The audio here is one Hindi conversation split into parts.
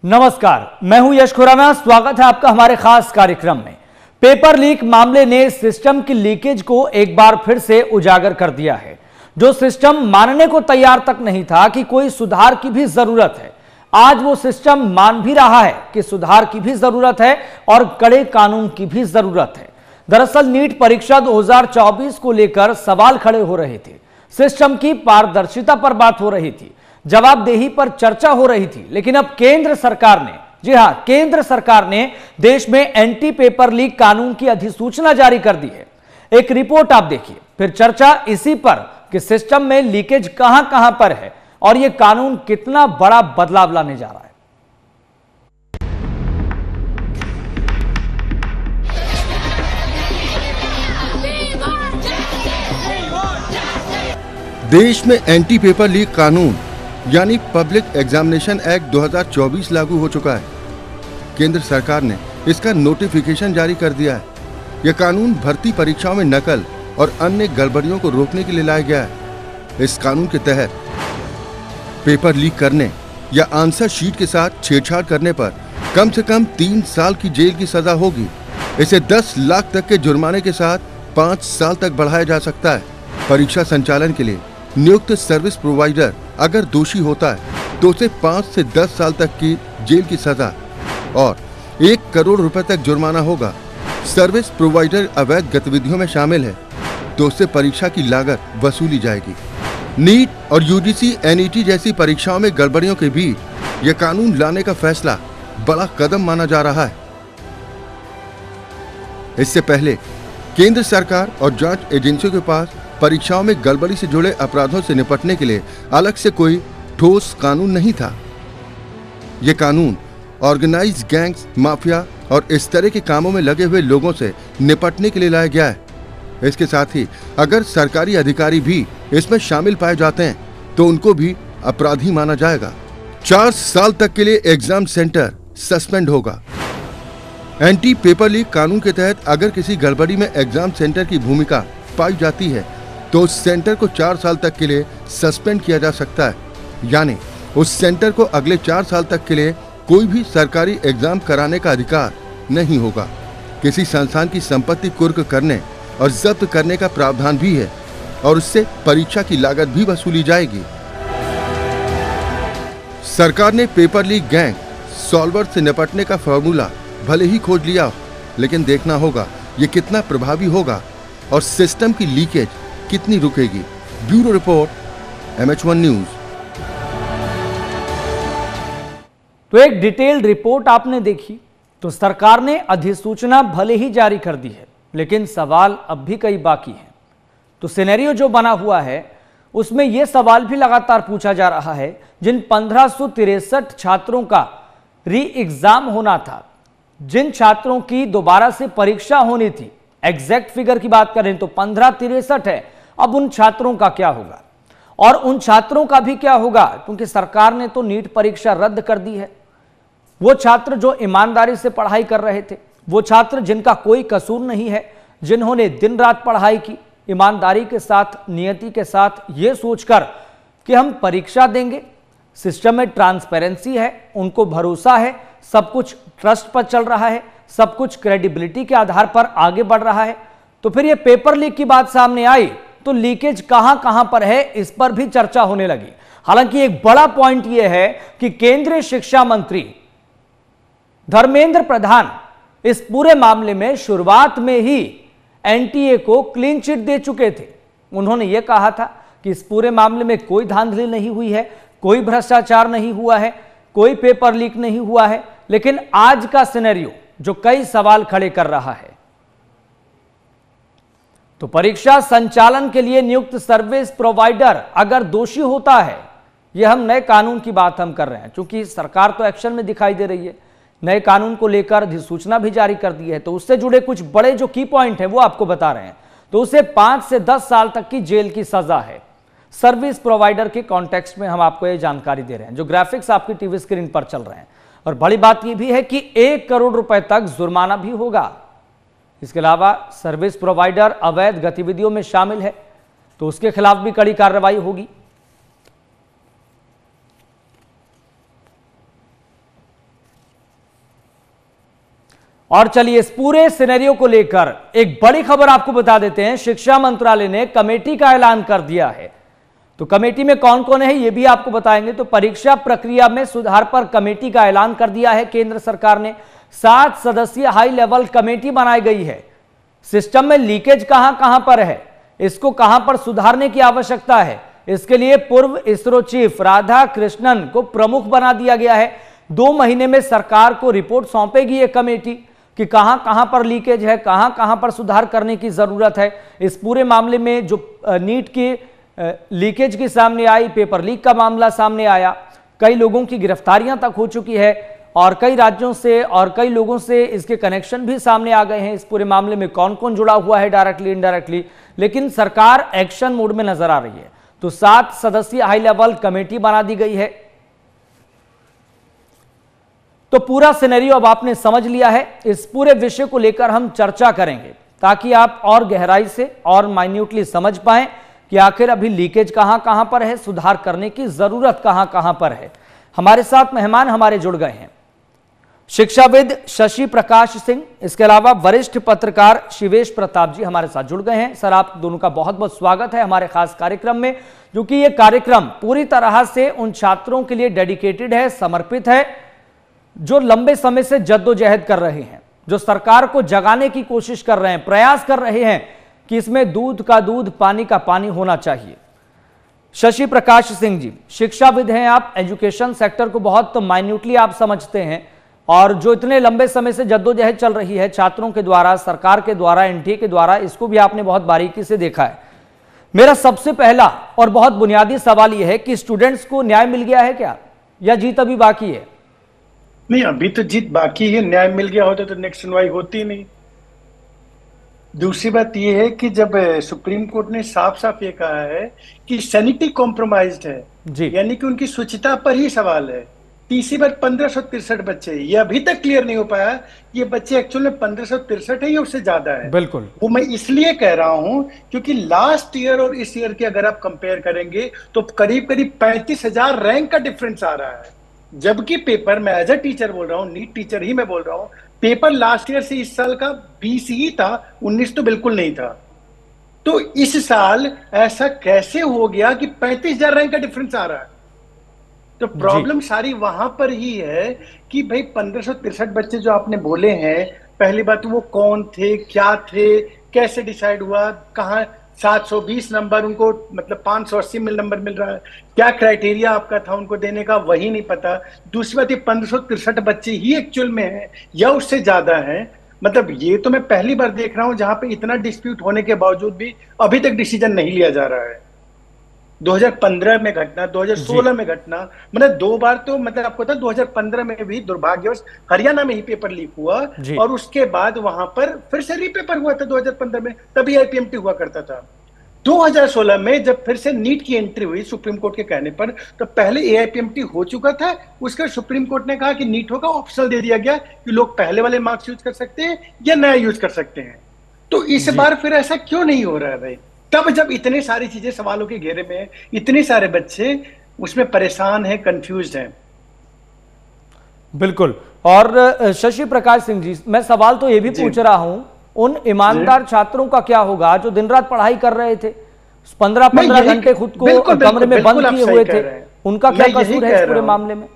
नमस्कार, मैं हूं यश खुराना। स्वागत है आपका हमारे खास कार्यक्रम में। पेपर लीक मामले ने सिस्टम की लीकेज को एक बार फिर से उजागर कर दिया है। जो सिस्टम मानने को तैयार तक नहीं था कि कोई सुधार की भी जरूरत है, आज वो सिस्टम मान भी रहा है कि सुधार की भी जरूरत है और कड़े कानून की भी जरूरत है। दरअसल नीट परीक्षा 2024 को लेकर सवाल खड़े हो रहे थे। सिस्टम की पारदर्शिता पर बात हो रही थी, जवाबदेही पर चर्चा हो रही थी। लेकिन अब केंद्र सरकार ने, जी हां, केंद्र सरकार ने देश में एंटी पेपर लीक कानून की अधिसूचना जारी कर दी है। एक रिपोर्ट आप देखिए, फिर चर्चा इसी पर कि सिस्टम में लीकेज कहां कहां पर है और यह कानून कितना बड़ा बदलाव लाने जा रहा है। देश में एंटी पेपर लीक कानून यानी पब्लिक एग्जामिनेशन एक्ट 2024 लागू हो चुका है। केंद्र सरकार ने इसका नोटिफिकेशन जारी कर दिया है। यह कानून भर्ती परीक्षाओं में नकल और अन्य गड़बड़ियों को रोकने के लिए लाया गया है। इस कानून के तहत पेपर लीक करने या आंसर शीट के साथ छेड़छाड़ करने पर कम से कम 3 साल की जेल की सजा होगी। इसे 10 लाख तक के जुर्माने के साथ 5 साल तक बढ़ाया जा सकता है। परीक्षा संचालन के लिए नियुक्त सर्विस प्रोवाइडर अगर दोषी होता है तो उसे 5 से 10 साल तक की जेल की सजा और 1 करोड़ रुपए तक जुर्माना होगा। सर्विस प्रोवाइडर अवैध गतिविधियों में शामिल है तो उससे परीक्षा की लागत वसूली जाएगी। नीट और यूजीसी एनईटी जैसी परीक्षाओं में गड़बड़ियों के बीच यह कानून लाने का फैसला बड़ा कदम माना जा रहा है। इससे पहले केंद्र सरकार और जांच एजेंसियों के पास परीक्षाओं में गड़बड़ी से जुड़े अपराधों से निपटने के लिए अलग से कोई ठोस कानून नहीं था। यह कानून ऑर्गेनाइज्ड गैंग्स, माफिया और इस तरह के कामों में लगे हुए लोगों से निपटने के लिए लाया गया है। इसके साथ ही अगर सरकारी अधिकारी भी इसमें शामिल पाए जाते हैं तो उनको भी अपराधी माना जाएगा। 4 साल तक के लिए एग्जाम सेंटर सस्पेंड होगा। एंटी पेपर लीक कानून के तहत अगर किसी गड़बड़ी में एग्जाम सेंटर की भूमिका पाई जाती है तो उस सेंटर को 4 साल तक के लिए सस्पेंड किया जा सकता है, यानी उस सेंटर को अगले 4 साल तक के लिए कोई भी सरकारी एग्जाम कराने का अधिकार नहीं होगा। किसी संस्थान की संपत्ति कुर्क करने और जब्त करने का प्रावधान भी है और उससे परीक्षा की लागत भी वसूली जाएगी। सरकार ने पेपर लीक गैंग सॉल्वर से निपटने का फॉर्मूला भले ही खोज लिया, लेकिन देखना होगा ये कितना प्रभावी होगा और सिस्टम की लीकेज कितनी रुकेगी। Bureau report, MH1 news. तो एक डिटेल्ड रिपोर्ट आपने देखी। तो सरकार ने अधिसूचना भले ही जारी कर दी है, लेकिन सवाल अब भी कई बाकी हैं। तो सिनेरियो जो बना हुआ है उसमें यह सवाल भी लगातार पूछा जा रहा है, जिन 1563 छात्रों का री एग्जाम होना था, जिन छात्रों की दोबारा से परीक्षा होनी थी, एग्जैक्ट फिगर की बात करें तो 1563 है। अब उन छात्रों का क्या होगा और उन छात्रों का भी क्या होगा, क्योंकि सरकार ने तो नीट परीक्षा रद्द कर दी है। वो छात्र जो ईमानदारी से पढ़ाई कर रहे थे, वो छात्र जिनका कोई कसूर नहीं है, जिन्होंने दिन रात पढ़ाई की, ईमानदारी के साथ, नियति के साथ, ये सोचकर कि हम परीक्षा देंगे, सिस्टम में ट्रांसपेरेंसी है, उनको भरोसा है, सब कुछ ट्रस्ट पर चल रहा है, सब कुछ क्रेडिबिलिटी के आधार पर आगे बढ़ रहा है। तो फिर ये पेपर लीक की बात सामने आई तो लीकेज कहां कहां पर है, इस पर भी चर्चा होने लगी। हालांकि एक बड़ा पॉइंट यह है कि केंद्रीय शिक्षा मंत्री धर्मेंद्र प्रधान इस पूरे मामले में शुरुआत में ही एनटीए को क्लीन चिट दे चुके थे। उन्होंने यह कहा था कि इस पूरे मामले में कोई धांधली नहीं हुई है, कोई भ्रष्टाचार नहीं हुआ है, कोई पेपर लीक नहीं हुआ है। लेकिन आज का सिनेरियो जो कई सवाल खड़े कर रहा है, तो परीक्षा संचालन के लिए नियुक्त सर्विस प्रोवाइडर अगर दोषी होता है, यह हम नए कानून की बात हम कर रहे हैं, क्योंकि सरकार तो एक्शन में दिखाई दे रही है, नए कानून को लेकर अधिसूचना भी जारी कर दी है। तो उससे जुड़े कुछ बड़े जो की पॉइंट है वो आपको बता रहे हैं। तो उसे 5 से 10 साल तक की जेल की सजा है। सर्विस प्रोवाइडर के कॉन्टेक्स्ट में हम आपको यह जानकारी दे रहे हैं, जो ग्राफिक्स आपकी टीवी स्क्रीन पर चल रहे हैं। और बड़ी बात यह भी है कि 1 करोड़ रुपए तक जुर्माना भी होगा। इसके अलावा सर्विस प्रोवाइडर अवैध गतिविधियों में शामिल है तो उसके खिलाफ भी कड़ी कार्रवाई होगी। और चलिए इस पूरे सिनेरियो को लेकर एक बड़ी खबर आपको बता देते हैं। शिक्षा मंत्रालय ने कमेटी का ऐलान कर दिया है। तो कमेटी में कौन कौन है ये भी आपको बताएंगे। तो परीक्षा प्रक्रिया में सुधार पर कमेटी का ऐलान कर दिया है केंद्र सरकार ने। 7 सदस्यीय हाई लेवल कमेटी बनाई गई है। सिस्टम में लीकेज कहां कहां पर है, इसको कहां पर सुधारने की आवश्यकता है, इसके लिए पूर्व इसरो चीफ राधा कृष्णन को प्रमुख बना दिया गया है। 2 महीने में सरकार को रिपोर्ट सौंपेगी ये कमेटी कि कहां कहां पर लीकेज है, कहां कहां पर सुधार करने की जरूरत है। इस पूरे मामले में जो नीट की लीकेज की सामने आई, पेपर लीक का मामला सामने आया, कई लोगों की गिरफ्तारियां तक हो चुकी है और कई राज्यों से और कई लोगों से इसके कनेक्शन भी सामने आ गए हैं। इस पूरे मामले में कौन कौन जुड़ा हुआ है डायरेक्टली इनडायरेक्टली, लेकिन सरकार एक्शन मोड में नजर आ रही है। तो 7 सदस्यीय हाई लेवल कमेटी बना दी गई है। तो पूरा सिनेरियो अब आपने समझ लिया है। इस पूरे विषय को लेकर हम चर्चा करेंगे ताकि आप और गहराई से और माइन्यूटली समझ पाएं कि आखिर अभी लीकेज कहां कहां पर है, सुधार करने की जरूरत कहां कहां पर है। हमारे साथ मेहमान हमारे जुड़ गए हैं शिक्षाविद शशि प्रकाश सिंह, इसके अलावा वरिष्ठ पत्रकार शिवेश प्रताप जी हमारे साथ जुड़ गए हैं। सर, आप दोनों का बहुत बहुत स्वागत है हमारे खास कार्यक्रम में, क्योंकि ये कार्यक्रम पूरी तरह से उन छात्रों के लिए डेडिकेटेड है, समर्पित है, जो लंबे समय से जद्दोजहद कर रहे हैं, जो सरकार को जगाने की कोशिश कर रहे हैं, प्रयास कर रहे हैं कि इसमें दूध का दूध, पानी का पानी होना चाहिए। शशि प्रकाश सिंह जी, शिक्षाविद हैं आप, एजुकेशन सेक्टर को बहुत माइन्यूटली आप समझते हैं और जो इतने लंबे समय से जद्दोजहद चल रही है छात्रों के द्वारा, सरकार के द्वारा, एनटीए के द्वारा, इसको भी आपने बहुत बारीकी से देखा है। मेरा सबसे पहला और बहुत बुनियादी सवाल यह है कि स्टूडेंट्स को न्याय मिल गया है क्या, या जीत अभी बाकी है? नहीं, अभी तो जीत बाकी है। न्याय मिल गया होता तो नेक्स्ट सुनवाई होती नहीं। दूसरी बात यह है कि जब सुप्रीम कोर्ट ने साफ साफ ये कहा है कि सैनिटी कॉम्प्रोमाइज्ड है, यानी कि उनकी शुचिता पर ही सवाल है। तीसरी बार 1563 बच्चे, ये अभी तक क्लियर नहीं हो पाया कि ये बच्चे एक्चुअल में 1563 है या उससे ज्यादा है। बिल्कुल, वो मैं इसलिए कह रहा हूं क्योंकि लास्ट ईयर और इस ईयर के अगर आप कंपेयर करेंगे तो करीब करीब 35,000 रैंक का डिफरेंस आ रहा है। जबकि पेपर, मैं एज अ टीचर बोल रहा हूँ, नीट टीचर ही मैं बोल रहा हूँ, पेपर लास्ट ईयर से इस साल का 20 ही था, 19 तो बिल्कुल नहीं था। तो इस साल ऐसा कैसे हो गया कि 35,000 रैंक का डिफरेंस आ रहा है? तो प्रॉब्लम सारी वहां पर ही है कि भाई 1563 बच्चे जो आपने बोले हैं, पहली बात वो कौन थे, क्या थे, कैसे डिसाइड हुआ, कहाँ 720 नंबर उनको, मतलब 580 नंबर मिल रहा है, क्या क्राइटेरिया आपका था उनको देने का, वही नहीं पता। दूसरी बात, ये 1563 बच्चे ही एक्चुअल में हैं या उससे ज्यादा हैं। मतलब ये तो मैं पहली बार देख रहा हूं जहां पे इतना डिस्प्यूट होने के बावजूद भी अभी तक डिसीजन नहीं लिया जा रहा है। 2015 में घटना, 2016 में घटना, मतलब 2 बार तो, मतलब आपको पता 2015 में भी दुर्भाग्यवश हरियाणा में ही पेपर लीक हुआ और उसके बाद वहां पर फिर से रीपेपर हुआ था 2015 में, तभी आईपीएमटी हुआ करता था। 2016 में जब फिर से नीट की एंट्री हुई सुप्रीम कोर्ट के कहने पर, तो पहले एआईपीएमटी हो चुका था, उसके सुप्रीम कोर्ट ने कहा कि नीट होगा, ऑप्शनल दे दिया गया कि लोग पहले वाले मार्क्स यूज कर सकते हैं या नया यूज कर सकते हैं। तो इस बार फिर ऐसा क्यों नहीं हो रहा है भाई? तब जब इतनी सारी चीजें सवालों के घेरे में, इतने सारे बच्चे उसमें परेशान हैं, कंफ्यूज्ड हैं। बिल्कुल। और शशि प्रकाश सिंह जी, मैं सवाल तो ये भी पूछ रहा हूं, उन ईमानदार छात्रों का क्या होगा जो दिन रात पढ़ाई कर रहे थे, 15-15 घंटे खुद को कमरे में बंद किए हुए थे, उनका क्या कसूर है इस पूरे मामले में?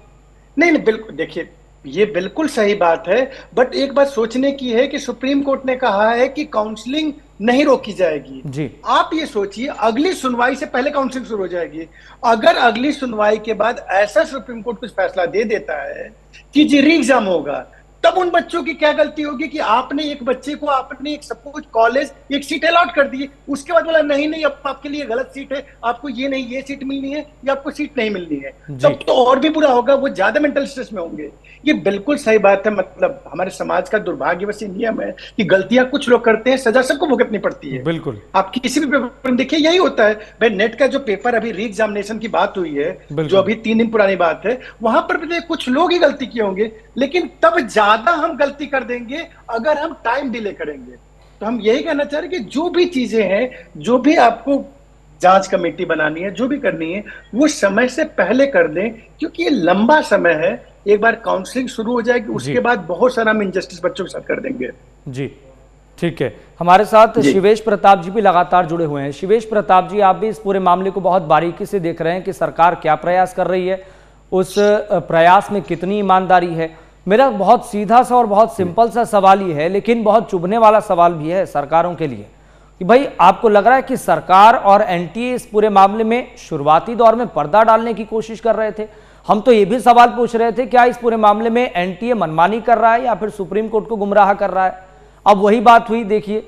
नहीं, बिल्कुल, देखिए ये बिल्कुल सही बात है, बट एक बात सोचने की है कि सुप्रीम कोर्ट ने कहा है कि काउंसलिंग नहीं रोकी जाएगी जी। आप ये सोचिए, अगली सुनवाई से पहले काउंसलिंग शुरू हो जाएगी। अगर अगली सुनवाई के बाद ऐसा सुप्रीम कोर्ट कुछ फैसला दे देता है कि जी री एग्जाम होगा, तब उन बच्चों की क्या गलती होगी कि आपने एक बच्चे को, आपने एक सपोज कॉलेज एक सीट अलॉट कर दी, उसके बाद बोला नहीं नहीं अब आपके लिए गलत सीट है, आपको ये नहीं ये सीट मिलनी है या आपको सीट नहीं मिलनी है, तब तो और भी बुरा होगा, वो ज्यादा मेंटल स्ट्रेस में होंगे। ये बिल्कुल सही बात है। मतलब हमारे समाज का दुर्भाग्यवश नियम है कि गलतियां कुछ लोग करते हैं, सजा सबको भुगतनी पड़ती है। बिल्कुल, आप किसी भी पेपर में देखिए यही होता है। भाई नेट का जो पेपर अभी री एग्जामिनेशन की बात हुई है, जो अभी 3 दिन पुरानी बात है, वहां पर भी कुछ लोग ही गलती किए होंगे, लेकिन तब ज्यादा हम गलती कर देंगे अगर हम टाइम डिले करेंगे। तो हम यही कहना चाह रहे हैं कि जो भी चीजें हैं, जो भी आपको जांच कमेटी बनानी है, जो भी करनी है, वो समय से पहले कर दें, क्योंकि ये लंबा समय है। एक बार काउंसलिंग शुरू हो जाएगी, उसके बाद बहुत सारा हम इनजस्टिस बच्चों के साथ कर देंगे। जी ठीक है, हमारे साथ शिवेश प्रताप जी भी लगातार जुड़े हुए हैं। शिवेश प्रताप जी, आप भी इस पूरे मामले को बहुत बारीकी से देख रहे हैं कि सरकार क्या प्रयास कर रही है, उस प्रयास में कितनी ईमानदारी है। मेरा बहुत सीधा सा और बहुत सिंपल सा सवाल ही है, लेकिन बहुत चुभने वाला सवाल भी है सरकारों के लिए, कि भाई आपको लग रहा है कि सरकार और एनटीए इस पूरे मामले में शुरुआती दौर में पर्दा डालने की कोशिश कर रहे थे? हम तो ये भी सवाल पूछ रहे थे, क्या इस पूरे मामले में एनटीए मनमानी कर रहा है या फिर सुप्रीम कोर्ट को गुमराह कर रहा है? अब वही बात हुई, देखिए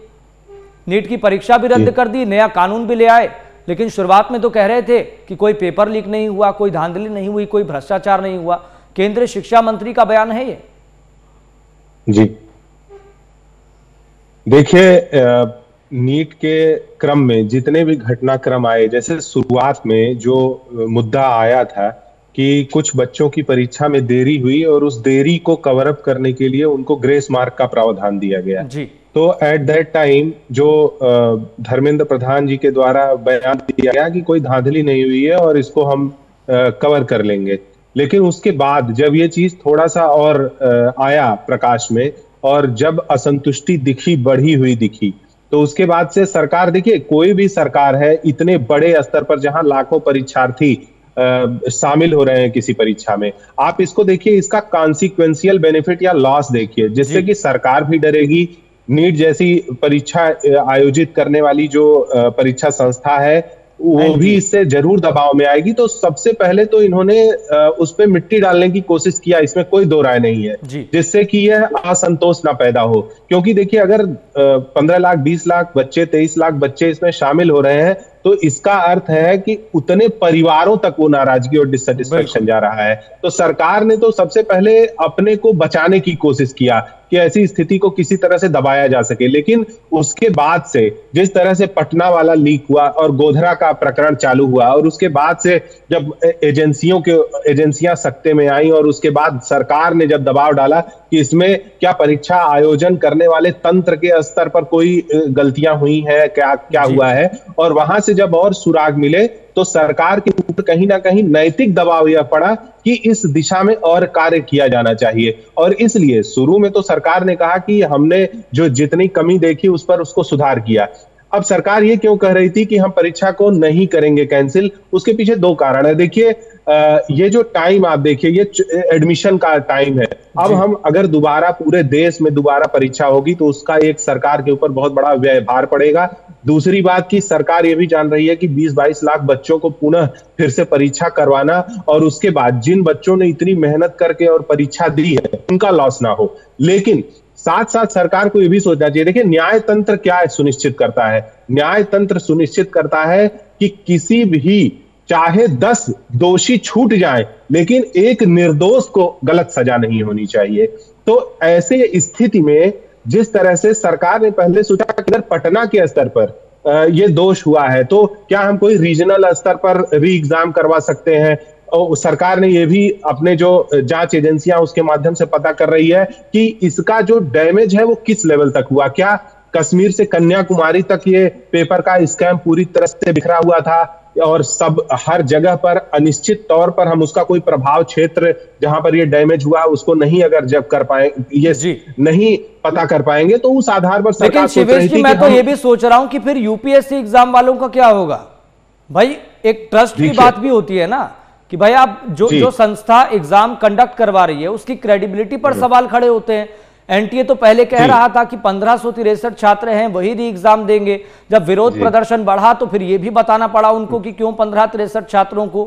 नीट की परीक्षा भी रद्द कर दी, नया कानून भी ले आए, लेकिन शुरुआत में तो कह रहे थे कि कोई पेपर लीक नहीं हुआ, कोई धांधली नहीं हुई, कोई भ्रष्टाचार नहीं हुआ। केंद्रीय शिक्षा मंत्री का बयान है ये। जी देखिए, नीट के क्रम में जितने भी घटनाक्रम आए, जैसे शुरुआत में जो मुद्दा आया था कि कुछ बच्चों की परीक्षा में देरी हुई और उस देरी को कवर अप करने के लिए उनको ग्रेस मार्क का प्रावधान दिया गया जी। तो एट दैट टाइम जो धर्मेंद्र प्रधान जी के द्वारा बयान दिया गया कि कोई धांधली नहीं हुई है और इसको हम कवर कर लेंगे। लेकिन उसके बाद जब ये चीज थोड़ा सा और आया प्रकाश में और जब असंतुष्टि बढ़ी हुई दिखी, तो उसके बाद से सरकार, देखिए कोई भी सरकार है इतने बड़े स्तर पर जहां लाखों परीक्षार्थी शामिल हो रहे हैं किसी परीक्षा में, आप इसको देखिए, इसका कॉन्सिक्वेंशियल बेनिफिट या लॉस देखिए, जिससे कि सरकार भी डरेगी। नीट जैसी परीक्षा आयोजित करने वाली जो परीक्षा संस्था है वो भी इससे जरूर दबाव में आएगी। तो सबसे पहले तो इन्होंने उस पर मिट्टी डालने की कोशिश किया, इसमें कोई दो राय नहीं है, जिससे कि यह असंतोष ना पैदा हो। क्योंकि देखिए अगर 15 लाख 20 लाख बच्चे 23 लाख बच्चे इसमें शामिल हो रहे हैं, तो इसका अर्थ है कि उतने परिवारों तक वो नाराजगी और डिससेटिस्फेक्शन जा रहा है। तो सरकार ने तो सबसे पहले अपने को बचाने की कोशिश किया कि ऐसी स्थिति को किसी तरह से दबाया जा सके। लेकिन उसके बाद से जिस तरह से पटना वाला लीक हुआ और गोधरा का प्रकरण चालू हुआ, और उसके बाद से जब एजेंसियां सत्ते में आई और उसके बाद सरकार ने जब दबाव डाला कि इसमें क्या परीक्षा आयोजन करने वाले तंत्र के स्तर पर कोई गलतियां हुई है, क्या हुआ है, और वहां से जब और सुराग मिले, तो सरकार के ऊपर कहीं ना कहीं नैतिक दबाव यह पड़ा कि इस दिशा में और कार्य किया जाना चाहिए। और इसलिए शुरू में तो सरकार ने कहा कि हमने जो जितनी कमी देखी उस पर उसको सुधार किया। अब सरकार ये क्यों कह रही थी कि हम परीक्षा को नहीं करेंगे कैंसिल, उसके पीछे दो कारण है। देखिए ये जो टाइम आप देखिए, ये एडमिशन का टाइम है। अब हम अगर दोबारा पूरे देश में दोबारा परीक्षा होगी तो उसका एक सरकार के ऊपर बहुत बड़ा व्यय भार पड़ेगा। दूसरी बात की सरकार ये भी जान रही है कि 20-22 लाख बच्चों को पुनः फिर से परीक्षा करवाना, और उसके बाद जिन बच्चों ने इतनी मेहनत करके और परीक्षा दी है उनका लॉस ना हो। लेकिन साथ साथ सरकार को यह भी सोचना चाहिए, देखिए न्याय तंत्र क्या सुनिश्चित करता है? न्याय तंत्र सुनिश्चित करता है कि किसी भी, चाहे 10 दोषी छूट जाएं, लेकिन एक निर्दोष को गलत सजा नहीं होनी चाहिए। तो ऐसे स्थिति में जिस तरह से सरकार ने पहले सोचा कि अगर पटना के स्तर पर ये दोष हुआ है तो क्या हम कोई रीजनल स्तर पर री एग्जाम करवा सकते हैं, और सरकार ने ये भी अपने जो जांच एजेंसियां उसके माध्यम से पता कर रही है कि इसका जो डैमेज है वो किस लेवल तक हुआ। क्या कश्मीर से कन्याकुमारी तक ये पेपर का स्कैम पूरी तरह से बिखरा हुआ था, और सब हर जगह पर अनिश्चित तौर पर हम उसका कोई प्रभाव क्षेत्र जहां पर ये डैमेज हुआ उसको नहीं अगर जब कर पाए, ये नहीं पता कर पाएंगे, तो उस आधार पर सरकार सोच रही थी। मैं तो ये भी सोच रहा हूं कि फिर यूपीएससी एग्जाम वालों का क्या होगा भाई? एक ट्रस्ट की बात भी होती है ना कि भाई आप जो संस्था एग्जाम कंडक्ट करवा रही है उसकी क्रेडिबिलिटी पर सवाल खड़े होते हैं। एनटीए तो पहले कह रहा था कि 1563 छात्र हैं वही री एग्जाम देंगे। जब विरोध प्रदर्शन बढ़ा तो फिर यह भी बताना पड़ा उनको कि क्यों 1563 छात्रों को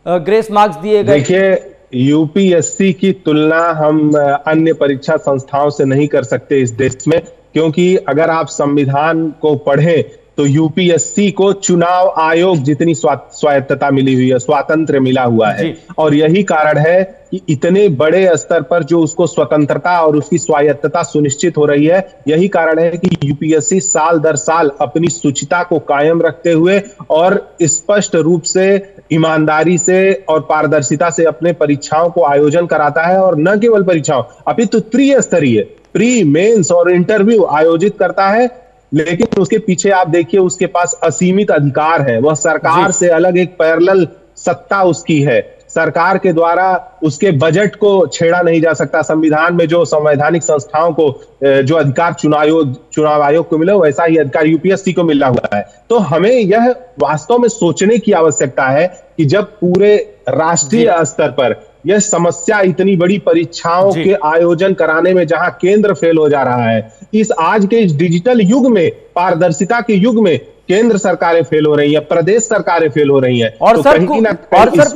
ग्रेस मार्क्स दिए गए। देखिए यूपीएससी की तुलना हम अन्य परीक्षा संस्थाओं से नहीं कर सकते इस देश में, क्योंकि अगर आप संविधान को पढ़ें तो यूपीएससी को चुनाव आयोग जितनी स्वायत्तता मिली हुई है, स्वातंत्र मिला हुआ है, और यही कारण है कि इतने बड़े स्तर पर जो उसको स्वतंत्रता और उसकी स्वायत्तता सुनिश्चित हो रही है। यही कारण है कि यूपीएससी साल दर साल अपनी शुचिता को कायम रखते हुए और स्पष्ट रूप से, ईमानदारी से और पारदर्शिता से अपने परीक्षाओं को आयोजन कराता है, और न केवल परीक्षाओं अपितु त्रिस्तरीय प्री, मेंस और इंटरव्यू आयोजित करता है। लेकिन उसके पीछे आप देखिए उसके पास असीमित अधिकार है, वह सरकार से अलग एक पैरेलल सत्ता उसकी है, सरकार के द्वारा उसके बजट को छेड़ा नहीं जा सकता। संविधान में जो संवैधानिक संस्थाओं को जो अधिकार चुनाव आयोग को मिला, वैसा ही अधिकार यूपीएससी को मिला हुआ है। तो हमें यह वास्तव में सोचने की आवश्यकता है कि जब पूरे राष्ट्रीय स्तर पर यह समस्या इतनी बड़ी परीक्षाओं के आयोजन कराने में जहां केंद्र फेल हो जा रहा है, इस आज के इस डिजिटल युग में, पारदर्शिता के युग में केंद्र सरकारें फेल हो रही है, प्रदेश सरकारें फेल हो रही है। और तो सर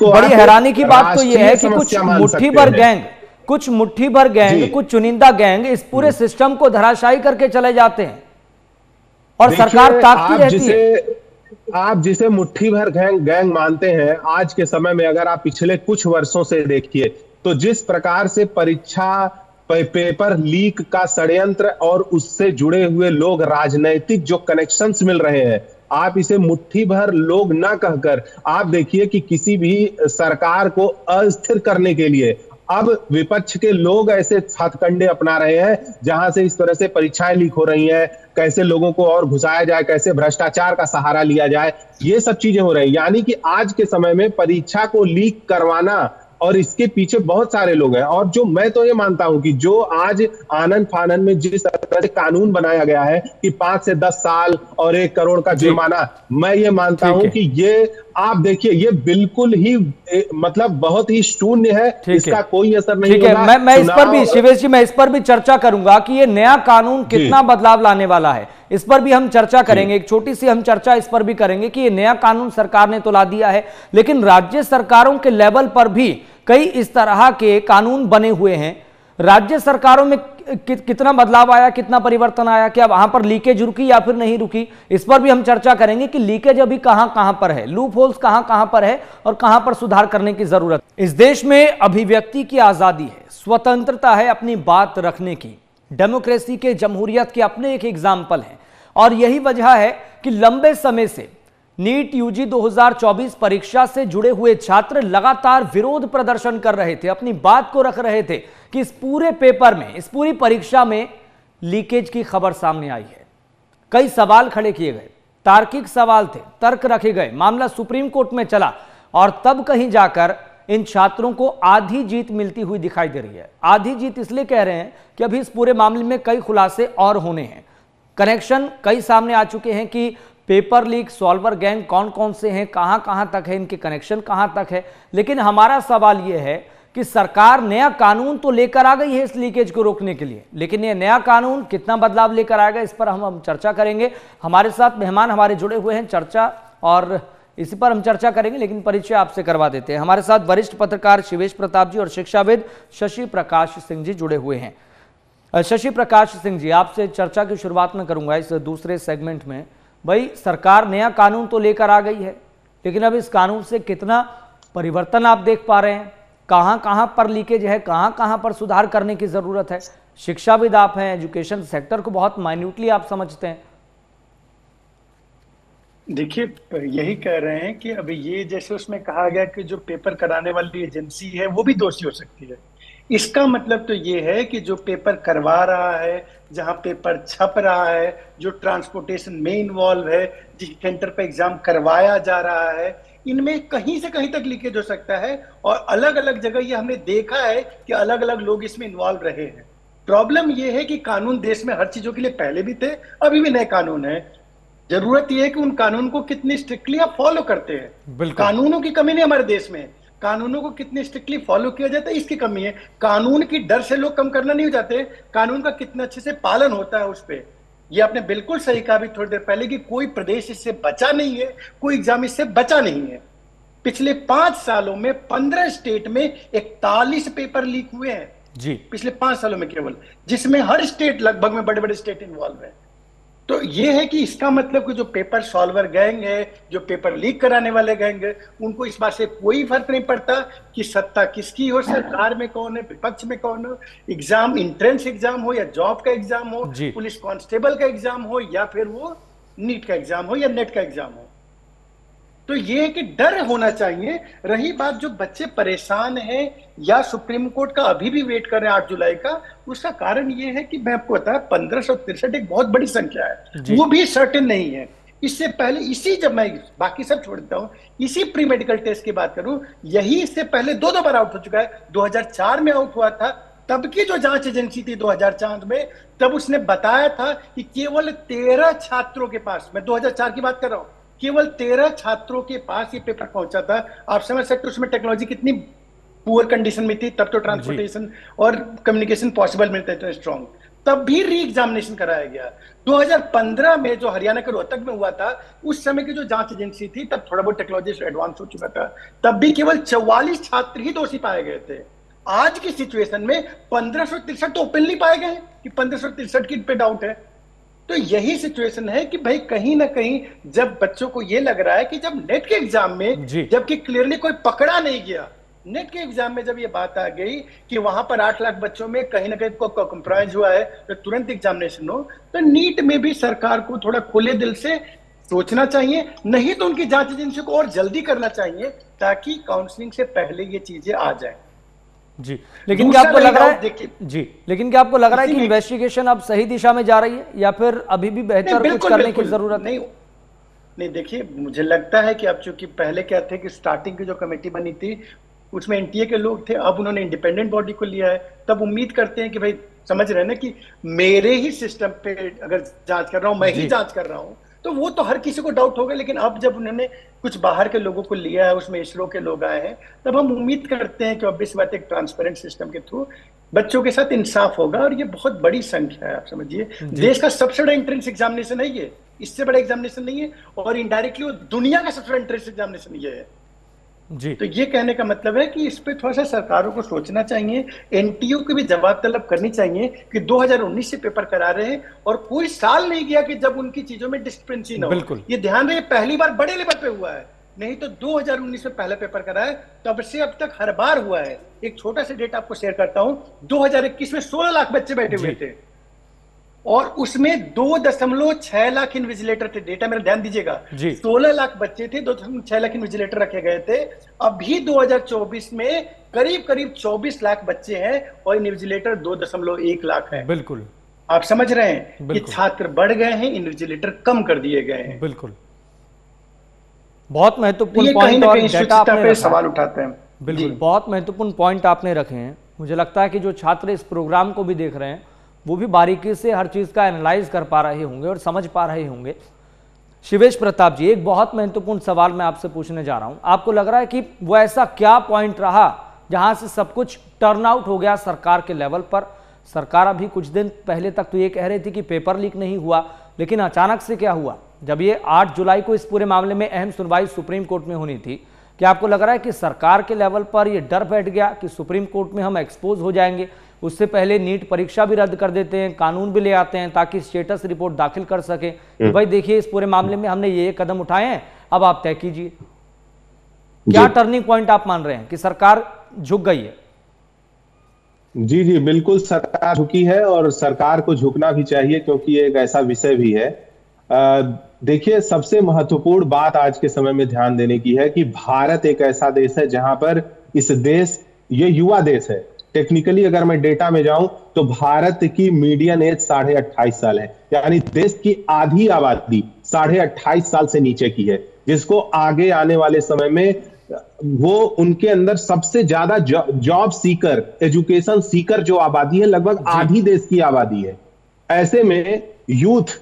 बड़ी हैरानी की बात तो यह है कि कुछ मुट्ठी भर गैंग, कुछ चुनिंदा गैंग इस पूरे सिस्टम को धराशायी करके चले जाते हैं और सरकार ताकती रहती है। आप जिसे मुट्ठी भर गैंग मानते हैं, आज के समय में अगर आप पिछले कुछ वर्षों से देखिए तो जिस प्रकार से परीक्षा पेपर लीक का षड्यंत्र और उससे जुड़े हुए लोग, राजनैतिक जो कनेक्शंस मिल रहे हैं, आप इसे मुट्ठी भर लोग ना कहकर आप देखिए कि किसी भी सरकार को अस्थिर करने के लिए अब विपक्ष के लोग ऐसे हथकंडे अपना रहे हैं जहां से इस तरह से परीक्षाएं लीक हो रही हैं, कैसे लोगों को और घुसाया जाए, कैसे भ्रष्टाचार का सहारा लिया जाए, ये सब चीजें हो रही हैं। यानी कि आज के समय में परीक्षा को लीक करवाना और इसके पीछे बहुत सारे लोग हैं। और जो मैं तो ये मानता हूं कि जो आज आनन फानन में जिस तरह से कानून बनाया गया है कि 5 से 10 साल और 1 करोड़ का जुर्माना, मैं ये मानता हूं कि ये आप देखिए ये बिल्कुल ही मतलब बहुत ही शून्य है, इसका कोई असर नहीं होगा। मैं इस पर भी शिवेश जी, मैं इस पर भी चर्चा करूंगा कि ये नया कानून कितना बदलाव लाने वाला है, इस पर भी हम चर्चा करेंगे। एक छोटी सी हम चर्चा इस पर भी करेंगे कि ये नया कानून सरकार ने तो ला दिया है, लेकिन राज्य सरकारों के लेवल पर भी कई इस तरह के कानून बने हुए हैं। राज्य सरकारों में कितना बदलाव आया, कितना परिवर्तन आया, क्या वहां पर लीकेज रुकी या फिर नहीं रुकी, इस पर भी हम चर्चा करेंगे कि लीकेज अभी कहां कहां पर है, लूप होल्स कहां कहां पर है और कहां पर सुधार करने की जरूरत। इस देश में अभिव्यक्ति की आजादी है, स्वतंत्रता है अपनी बात रखने की, डेमोक्रेसी के, जमहूरियत के अपने एक एग्जाम्पल है। और यही वजह है कि लंबे समय से नीट यूजी 2024 परीक्षा से जुड़े हुए छात्र लगातार विरोध प्रदर्शन कर रहे थे, अपनी बात को रख रहे थे कि इस पूरे पेपर में, इस पूरी परीक्षा में लीकेज की खबर सामने आई है। कई सवाल खड़े किए गए, तार्किक सवाल थे, तर्क रखे गए, मामला सुप्रीम कोर्ट में चला और तब कहीं जाकर इन छात्रों को आधी जीत मिलती हुई दिखाई दे रही है। आधी जीत इसलिए कह रहे हैं कि अभी इस पूरे मामले में कई खुलासे और होने हैं। कनेक्शन कई सामने आ चुके हैं कि पेपर लीक, सॉल्वर गैंग कौन कौन से हैं, कहां कहां तक है, इनके कनेक्शन कहां तक है। लेकिन हमारा सवाल यह है कि सरकार नया कानून तो लेकर आ गई है इस लीकेज को रोकने के लिए, लेकिन यह नया कानून कितना बदलाव लेकर आएगा, इस पर हम चर्चा करेंगे। हमारे साथ मेहमान हमारे जुड़े हुए हैं, चर्चा और इसी पर हम चर्चा करेंगे, लेकिन परिचय आपसे करवा देते हैं। हमारे साथ वरिष्ठ पत्रकार शिवेश प्रताप जी और शिक्षाविद शशि प्रकाश सिंह जी जुड़े हुए हैं। शशि प्रकाश सिंह जी, आपसे चर्चा की शुरुआत में करूंगा इस दूसरे सेगमेंट में। भाई, सरकार नया कानून तो लेकर आ गई है, लेकिन अब इस कानून से कितना परिवर्तन आप देख पा रहे हैं, कहां कहां पर लीकेज है, कहां कहां पर सुधार करने की जरूरत है? शिक्षाविद आप हैं, एजुकेशन सेक्टर को बहुत माइन्यूटली आप समझते हैं। देखिए, यही कह रहे हैं कि अभी ये जैसे उसमें कहा गया कि जो पेपर कराने वाली एजेंसी है वो भी दोषी हो सकती है। इसका मतलब तो ये है कि जो पेपर करवा रहा है, जहां पेपर छप रहा है, जो ट्रांसपोर्टेशन में इन्वॉल्व है, जिस सेंटर पे एग्जाम करवाया जा रहा है, इनमें कहीं से कहीं तक लीकेज हो सकता है। और अलग अलग जगह ये हमने देखा है कि अलग अलग लोग इसमें इन्वॉल्व रहे हैं। प्रॉब्लम ये है कि कानून देश में हर चीजों के लिए पहले भी थे, अभी भी नए कानून है। जरूरत यह है कि उन कानून को कितनी स्ट्रिक्टली आप फॉलो करते हैं। कानूनों की कमी नहीं हमारे देश में, कानूनों को कितने स्ट्रिक्टली फॉलो किया जाता है इसकी कमी है। कानून की डर से लोग कम करना नहीं हो जाते, कानून का कितना अच्छे से पालन होता है उस पर। ये आपने बिल्कुल सही कहा भी थोड़ी देर पहले कि कोई प्रदेश इससे बचा नहीं है, कोई एग्जाम इससे बचा नहीं है। पिछले 5 सालों में 15 स्टेट में 41 पेपर लीक हुए हैं जी, पिछले 5 सालों में केवल, जिसमें हर स्टेट लगभग में बड़े बड़े स्टेट इन्वॉल्व है। तो ये है कि इसका मतलब कि जो पेपर सॉल्वर गैंग है, जो पेपर लीक कराने वाले गैंग है, उनको इस बात से कोई फर्क नहीं पड़ता कि सत्ता किसकी हो, सरकार में कौन है, विपक्ष में कौन हो, एग्जाम इंट्रेंस एग्जाम हो या जॉब का एग्जाम हो, पुलिस कांस्टेबल का एग्जाम हो या फिर वो नीट का एग्जाम हो या नेट का एग्जाम हो। तो ये है कि डर होना चाहिए। रही बात जो बच्चे परेशान हैं या सुप्रीम कोर्ट का अभी भी वेट कर रहे हैं 8 जुलाई का, उसका कारण ये है कि मैं आपको बताया 1563 एक बहुत बड़ी संख्या है, वो भी सर्टेन नहीं है। इससे पहले इसी, जब मैं बाकी सब छोड़ देता हूं, इसी प्री मेडिकल टेस्ट की बात करूं, यही इससे पहले दो बार आउट हो चुका है। 2004 में आउट हुआ था, तब की जो जांच एजेंसी थी 2004 में, तब उसने बताया था कि केवल 13 छात्रों के पास, मैं 2004 की बात कर रहा हूं, केवल 13 छात्रों के पास ये पेपर पहुंचा था। आप समझ सकते हो उसमें टेक्नोलॉजी कितनी पुअर कंडीशन में थी, तब तो ट्रांसपोर्टेशन और कम्युनिकेशन पॉसिबल मिलते थे स्ट्रॉन्ग, तब भी री एग्जामिनेशन कराया गया। 2015 में जो हरियाणा के रोहतक में हुआ था, उस समय की जो जांच एजेंसी थी, तब थोड़ा बहुत टेक्नोलॉजी एडवांस हो चुका था, तब भी केवल 44 छात्र ही दोषी पाए गए थे। आज की सिचुएशन में 1563 तो ओपनली पाए गए कि 1563 की पे डाउट है। तो यही सिचुएशन है कि भाई कहीं ना कहीं जब बच्चों को यह लग रहा है कि जब नेट के एग्जाम में, जबकि क्लियरली कोई पकड़ा नहीं गया, नेट के एग्जाम में जब ये बात आ गई कि वहां पर 8 लाख बच्चों में कहीं ना कहीं कॉम्प्रोमाइज हुआ है तो तुरंत एग्जामिनेशन हो, तो नीट में भी सरकार को थोड़ा खुले दिल से सोचना चाहिए, नहीं तो उनकी जांच एजेंसी को और जल्दी करना चाहिए ताकि काउंसलिंग से पहले ये चीजें आ जाए। जी, लेकिन क्या आपको लग रहा है जी, लेकिन क्या आपको लग रहा है कि इन्वेस्टिगेशन अब सही दिशा में जा रही है या फिर अभी भी बेहतर कुछ करने की जरूरत नहीं? नहीं, देखिए मुझे लगता है कि अब चूंकि पहले क्या थे कि स्टार्टिंग की जो कमेटी बनी थी उसमें एनटीए के लोग थे, अब उन्होंने इंडिपेंडेंट बॉडी को लिया है, तब उम्मीद करते हैं कि भाई समझ रहे हैं ना कि मेरे ही सिस्टम पे अगर जांच कर रहा हूं, मैं ही जांच कर रहा हूं, तो वो तो हर किसी को डाउट होगा। लेकिन अब जब उन्होंने कुछ बाहर के लोगों को लिया है, उसमें इसरो के लोग आए हैं, तब हम उम्मीद करते हैं कि ऑब्वियस बात एक ट्रांसपेरेंट सिस्टम के थ्रू बच्चों के साथ इंसाफ होगा। और ये बहुत बड़ी संख्या है, आप समझिए देश का सबसे बड़ा एंट्रेंस एग्जामिनेशन है ये, इससे बड़ा एग्जामिनेशन नहीं है, और इनडायरेक्टली वो दुनिया का सबसे बड़ा एंट्रेंस एग्जामिनेशन ये है जी। तो ये कहने का मतलब है कि इस पे थोड़ा सा सरकारों को सोचना चाहिए, एनटीयू की भी जवाब तलब करनी चाहिए कि 2019 से पेपर करा रहे हैं और कोई साल नहीं गया कि जब उनकी चीजों में डिस्क्रिपेंसी ना हो। ये ध्यान रहे, पहली बार बड़े लेवल पे हुआ है, नहीं तो 2019 में पहला पेपर कराया, तब से अब तक हर बार हुआ है। एक छोटा सा डेटा आपको शेयर करता हूं, 2021 में 16 लाख बच्चे बैठे हुए थे और उसमें 2.6 लाख इन्विजिलेटर थे। डेटा मेरा ध्यान दीजिएगा, 16 लाख बच्चे थे, 2.6 लाख इन्विजिलेटर रखे गए थे। अभी 2024 में करीब करीब 24 लाख बच्चे हैं और इन्विजिलेटर 2.1 लाख है। बिल्कुल, आप समझ रहे हैं कि छात्र बढ़ गए हैं, इन्विजिलेटर कम कर दिए गए हैं। बिल्कुल, बहुत महत्वपूर्ण पॉइंट और डेटा आपने सवाल उठाते हैं। बिल्कुल, बहुत महत्वपूर्ण पॉइंट आपने रखे हैं। मुझे लगता है कि जो छात्र इस प्रोग्राम को भी देख रहे हैं वो भी बारीकी से हर चीज का एनालाइज कर पा रहे होंगे और समझ पा रहे होंगे। शिवेश प्रताप जी, एक बहुत महत्वपूर्ण सवाल मैं आपसे पूछने जा रहा हूं। आपको लग रहा है कि वो ऐसा क्या पॉइंट रहा जहां से सब कुछ टर्न आउट हो गया सरकार के लेवल पर? सरकार अभी कुछ दिन पहले तक तो ये कह रही थी कि पेपर लीक नहीं हुआ, लेकिन अचानक से क्या हुआ? जब ये 8 जुलाई को इस पूरे मामले में अहम सुनवाई सुप्रीम कोर्ट में होनी थी, क्या आपको लग रहा है कि सरकार के लेवल पर ये डर बैठ गया कि सुप्रीम कोर्ट में हम एक्सपोज हो जाएंगे, उससे पहले नीट परीक्षा भी रद्द कर देते हैं, कानून भी ले आते हैं ताकि स्टेटस रिपोर्ट दाखिल कर सके कि भाई देखिए इस पूरे मामले में हमने ये कदम उठाए हैं, अब आप तय कीजिए? क्या टर्निंग पॉइंट आप मान रहे हैं कि सरकार झुक गई है? जी जी, बिल्कुल सरकार झुकी है और सरकार को झुकना भी चाहिए क्योंकि एक ऐसा विषय भी है। देखिए, सबसे महत्वपूर्ण बात आज के समय में ध्यान देने की है कि भारत एक ऐसा देश है जहां पर इस देश, ये युवा देश है। टेक्निकली अगर मैं डेटा में जाऊं तो भारत की मीडियन एज 28.5 साल है, यानी देश की आधी आबादी 28.5 साल से नीचे की है, जिसको आगे आने वाले समय में वो उनके अंदर सबसे ज्यादा जॉब सीकर, एजुकेशन सीकर जो आबादी है, लगभग आधी देश की आबादी है। ऐसे में यूथ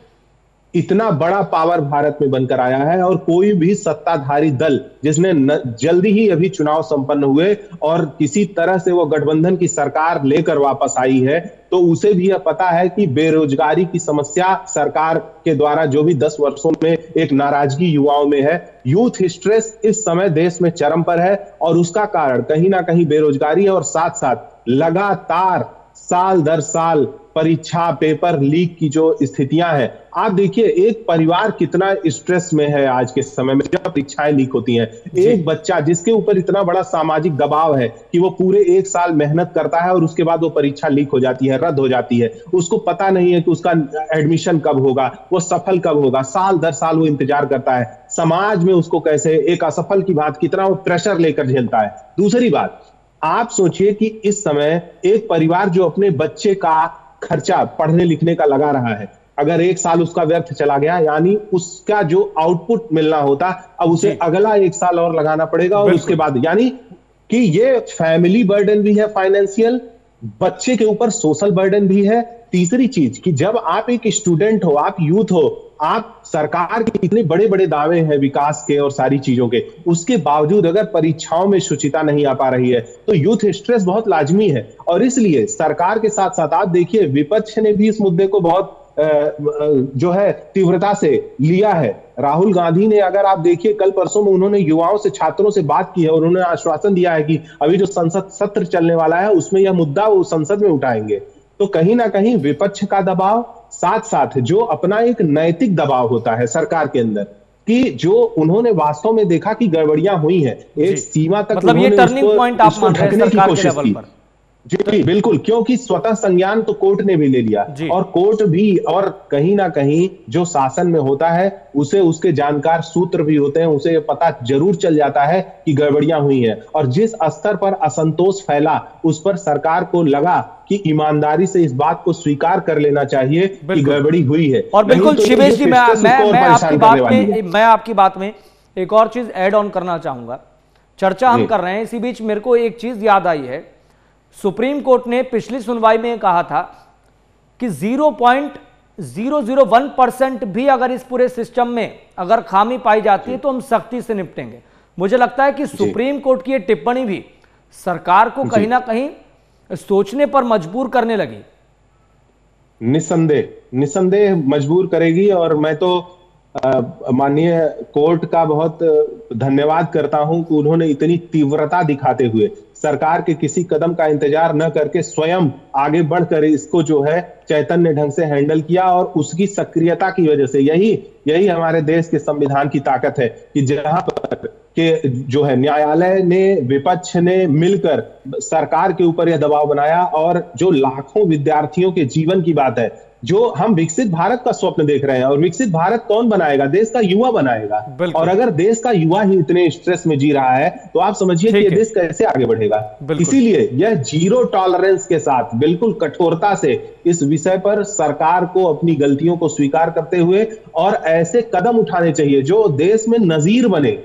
इतना बड़ा पावर भारत में बनकर आया है और कोई भी सत्ताधारी दल जिसने जल्दी ही अभी चुनाव संपन्न हुए और किसी तरह से वो गठबंधन की सरकार लेकर वापस आई है, तो उसे भी यह पता है कि बेरोजगारी की समस्या सरकार के द्वारा जो भी 10 वर्षों में एक नाराजगी युवाओं में है, यूथ स्ट्रेस इस समय देश में चरम पर है और उसका कारण कहीं ना कहीं बेरोजगारी है और साथ साथ लगातार साल दर साल परीक्षा पेपर लीक की जो स्थितियां हैं। आप देखिए एक परिवार कितना स्ट्रेस में है आज के समय में जब परीक्षाएं लीक होती हैं। एक बच्चा जिसके ऊपर इतना बड़ा सामाजिक दबाव है कि वो पूरे 1 साल मेहनत करता है और उसके बाद वो परीक्षा लीक हो जाती है, रद्द हो जाती है, उसको पता नहीं है कि उसका एडमिशन कब होगा, वो सफल कब होगा, साल दर साल वो इंतजार करता है। समाज में उसको कैसे एक असफल की बात कितना वो प्रेशर लेकर झेलता है। दूसरी बात, आप सोचिए कि इस समय एक परिवार जो अपने बच्चे का खर्चा पढ़ने लिखने का लगा रहा है, अगर 1 साल उसका व्यर्थ चला गया, यानी उसका जो आउटपुट मिलना होता अब उसे अगला 1 साल और लगाना पड़ेगा, और उसके बाद यानी कि ये फैमिली बर्डन भी है, फाइनेंशियल, बच्चे के ऊपर सोशल बर्डन भी है। तीसरी चीज कि जब आप एक स्टूडेंट हो, आप यूथ हो, आप सरकार के इतने बड़े बड़े दावे हैं विकास के और सारी चीजों के, उसके बावजूद अगर परीक्षाओं में शुचिता नहीं आ पा रही है तो यूथ स्ट्रेस बहुत लाजमी है। और इसलिए सरकार के साथ साथ आप देखिए विपक्ष ने भी इस मुद्दे को बहुत जो है तीव्रता से लिया है। राहुल गांधी ने, अगर आप देखिए कल परसों में उन्होंने युवाओं से, छात्रों से बात की है और उन्होंने आश्वासन दिया है कि अभी जो संसद सत्र चलने वाला है उसमें यह मुद्दा वो संसद में उठाएंगे। तो कहीं ना कहीं विपक्ष का दबाव, साथ साथ जो अपना एक नैतिक दबाव होता है सरकार के अंदर, कि जो उन्होंने वास्तव में देखा कि गड़बड़ियां हुई हैं, एक सीमा तक मतलब ये टर्निंग पॉइंट आप मान रहे हैं सरकार के लेवल पर। जी बिल्कुल, क्योंकि स्वतः संज्ञान तो कोर्ट ने भी ले लिया, और कोर्ट भी, और कहीं ना कहीं जो शासन में होता है उसे उसके जानकार सूत्र भी होते हैं, उसे पता जरूर चल जाता है कि गड़बड़ियां हुई हैं। और जिस स्तर पर असंतोष फैला उस पर सरकार को लगा कि ईमानदारी से इस बात को स्वीकार कर लेना चाहिए कि गड़बड़ी हुई है। और बिल्कुल शिवेश जी, मैं आपकी बात में एक और चीज ऐड ऑन करना चाहूंगा। चर्चा हम कर रहे हैं, इसी बीच मेरे को एक चीज याद आई है। सुप्रीम कोर्ट ने पिछली सुनवाई में कहा था कि 0.001% भी अगर इस पूरे सिस्टम में अगर खामी पाई जाती है तो हम सख्ती से निपटेंगे। मुझे लगता है कि सुप्रीम कोर्ट की यह टिप्पणी भी सरकार को कहीं ना कहीं सोचने पर मजबूर करने लगी। निसंदेह मजबूर करेगी। और मैं तो माननीय कोर्ट का बहुत धन्यवाद करता हूं कि उन्होंने इतनी तीव्रता दिखाते हुए सरकार के किसी कदम का इंतजार न करके स्वयं आगे बढ़कर इसको जो है चैतन्य ढंग से हैंडल किया। और उसकी सक्रियता की वजह से यही हमारे देश के संविधान की ताकत है कि जहां पर के जो है न्यायालय ने, विपक्ष ने मिलकर सरकार के ऊपर यह दबाव बनाया। और जो लाखों विद्यार्थियों के जीवन की बात है, जो हम विकसित भारत का स्वप्न देख रहे हैं, और विकसित भारत कौन बनाएगा? देश का युवा बनाएगा। और अगर देश का युवा ही इतने स्ट्रेस में जी रहा है तो आप समझिए कि ये देश कैसे आगे बढ़ेगा। इसीलिए यह जीरो टॉलरेंस के साथ, बिल्कुल कठोरता से इस विषय पर सरकार को अपनी गलतियों को स्वीकार करते हुए और ऐसे कदम उठाने चाहिए जो देश में नजीर बने।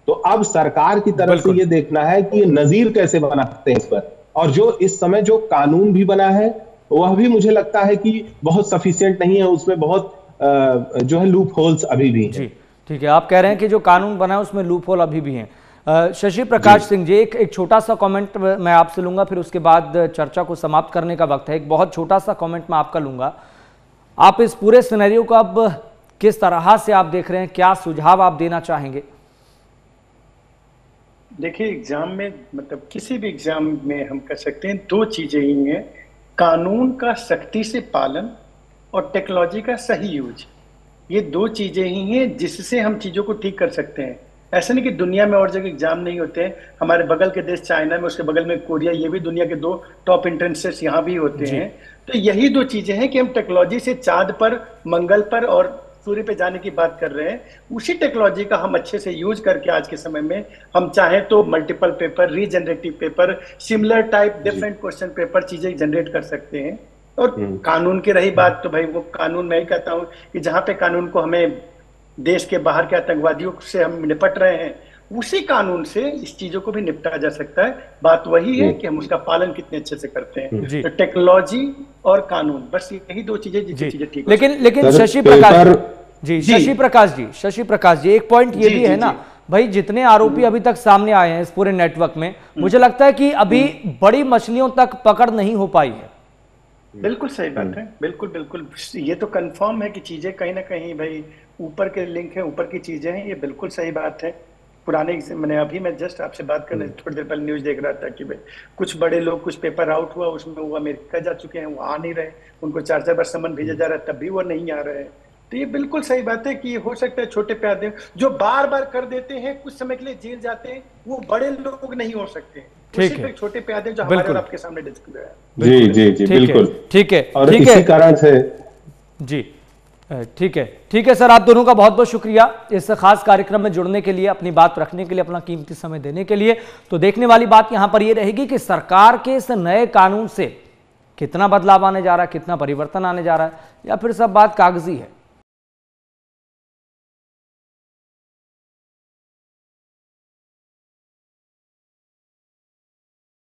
तो अब सरकार की तरफ से ये देखना है कि ये नजीर कैसे बना सकते हैं इस पर। और जो इस समय जो कानून भी बना है वह भी मुझे लगता है कि बहुत सफिशिएंट नहीं है, उसमें बहुत जो है लूप होल्स अभी भी हैं। जी ठीक है, आप कह रहे हैं कि जो कानून बना है उसमें लूप होल अभी भी हैं। शशि प्रकाश सिंह जी, एक छोटा सा कमेंट मैं आपसे लूंगा, फिर उसके बाद चर्चा को समाप्त करने का वक्त है। एक बहुत छोटा सा कमेंट मैं आपका लूंगा। आप इस पूरे सिनेरियो को अब किस तरह से आप देख रहे हैं, क्या सुझाव आप देना चाहेंगे? देखिए, एग्जाम में, मतलब किसी भी एग्जाम में हम कह सकते हैं दो चीजें ही हैं, कानून का सख्ती से पालन और टेक्नोलॉजी का सही यूज। ये दो चीजें ही हैं जिससे हम चीजों को ठीक कर सकते हैं। ऐसा नहीं कि दुनिया में और जगह एग्जाम नहीं होते हैं। हमारे बगल के देश चाइना में, उसके बगल में कोरिया, ये भी दुनिया के 2 टॉप एंट्रेंसेस यहाँ भी होते हैं। तो यही 2 चीजें हैं कि हम टेक्नोलॉजी से चांद पर, मंगल पर और सूर्य पे जाने की बात कर रहे हैं। उसी टेक्नोलॉजी का हम अच्छे से यूज करके आज के समय में हम चाहें तो multiple paper, regenerative paper, similar type different question paper चीजें जनरेट कर सकते हैं। और कानून की रही बात, तो भाई वो कानून, मैं ही कहता हूं कि जहां पे कानून को हमें देश के बाहर के आतंकवादियों से हम निपट रहे हैं, उसी कानून से इस चीजों को भी निपटा जा सकता है। बात वही है कि हम उसका पालन कितने अच्छे से करते हैं। तो टेक्नोलॉजी और कानून, बस यही 2 चीजें जिससे चीजें ठीक। लेकिन शशि प्रकाश जी, एक पॉइंट ये भी है ना भाई, जितने आरोपी अभी तक सामने आए हैं इस पूरे नेटवर्क में, मुझे लगता है कि अभी बड़ी मछलियों तक पकड़ नहीं हो पाई है। बिल्कुल सही बात है, बिल्कुल ये तो कंफर्म है कि चीजें कहीं ना कहीं भाई ऊपर के लिंक है, ऊपर की चीजें हैं। ये बिल्कुल सही बात है। मैं जस्ट आपसे बात करने थोड़ी देर पहले न्यूज देख रहा था कि भाई कुछ बड़े लोग, कुछ पेपर आउट हुआ उसमें, वो अमेरिका जा चुके हैं, वो आ नहीं रहे, उनको 4 बार समन भेजा जा रहा है, तब भी वो नहीं आ रहे हैं। तो ये बिल्कुल सही बात है कि हो सकता है छोटे प्यादे जो बार बार कर देते हैं, कुछ समय के लिए जेल जाते हैं, वो बड़े लोग नहीं हो सकते। ठीक है, छोटे प्यादे जो हमारे और आपके सामने डिस्कस है। जी बिल्कुल ठीक है, और इसी कारण से जी ठीक है सर, आप दोनों का बहुत बहुत शुक्रिया इस खास कार्यक्रम में जुड़ने के लिए, अपनी बात रखने के लिए, अपना कीमती समय देने के लिए। तो देखने वाली बात यहां पर यह रहेगी कि सरकार के इस नए कानून से कितना बदलाव आने जा रहा है, कितना परिवर्तन आने जा रहा है, या फिर सब बात कागजी है?